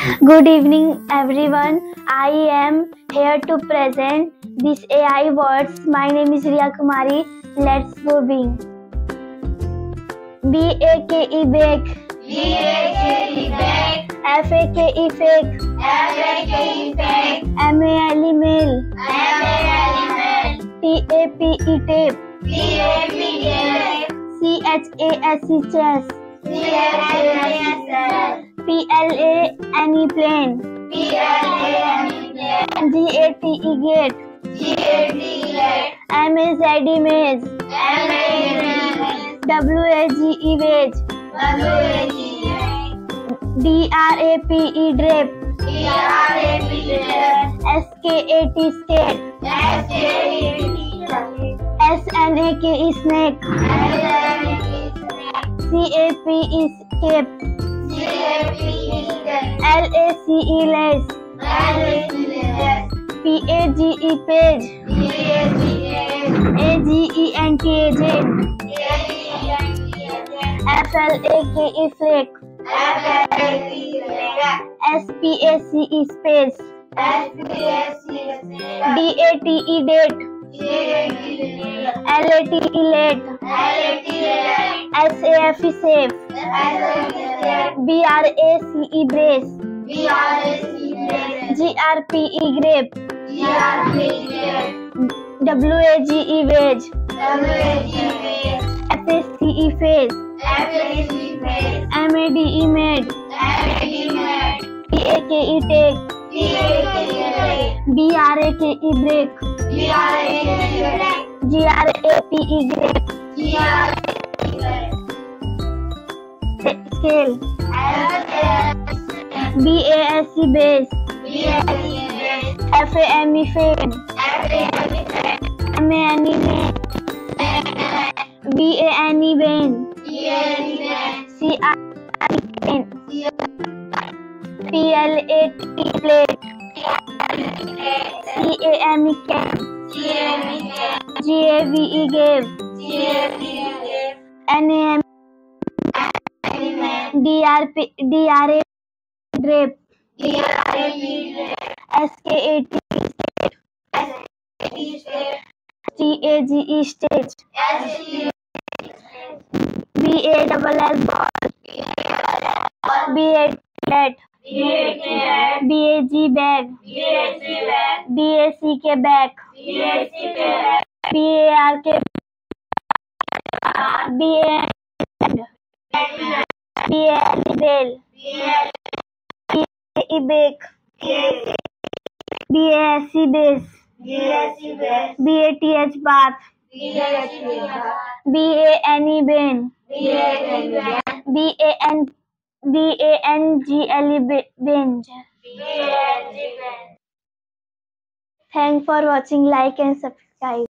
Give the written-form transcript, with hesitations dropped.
Good evening, everyone. I am here to present these AI words. My name is Riya Kumari. Let's go being. B-A-K-E bake. B-A-K-E bake. F-A-K-E fake. F-A-K-E fake. M-A-L-E mail. M-A-L-E mail. T-A-P-E tape. T-A-P-E tape. C-H-A-S-E chess. C-H-A-S-S. P-L-A-N-E plane. P-L-A-N-E plane. G-A-T-E gate. G-A-T-E gate. M-A-Z-E maze. M-A-Z-E maze. W-A-G-E wage. W-A-G-E. D-R-A-P-E drape. D-R-A-P-E drape. S-K-A-T skate. S-K-A-T skate. S-N-A-K-E snake. S-N-A-K-E C-A-P-E cape. C-A-P-E skate. L-A-C-E lace. L-A-C-E. P-A-G-E page. P-A-G-E. A-G-E-N-T-A-J. F-L-A-K-E flake. S-P-A-C-E space. D-A-T-E date. L-A-T-E late. S-A-F-E safe. B-R-A-C-E brace. G-R-P-E grape. W-A-G-E wage. F-A-C-E face. M-A-D-E made. T-A-K-E take. B-R-A-K-E break. G-R-A-P-E grape. Scale. B-A-S-E base. F-A-M-E fame. M-A-N-E main. B-A-N-E vein. C-R-E cane. P-L-A-T plate. C-A-M-E can. G-A-V-E gave. N-A-M D-R-A drape. S-K-A-T T-A-G-E stage. B-A-double-L ball. B-A-T B-A-G bag. B-A-C-K back. B-A-R-K B-A-N B-A-L bail. B-A-E bake. B-A-S-E base. B-A-T-H bath. B-A-N-E bane. B-A-N-G-L-E binge. Thanks for watching. Like and subscribe.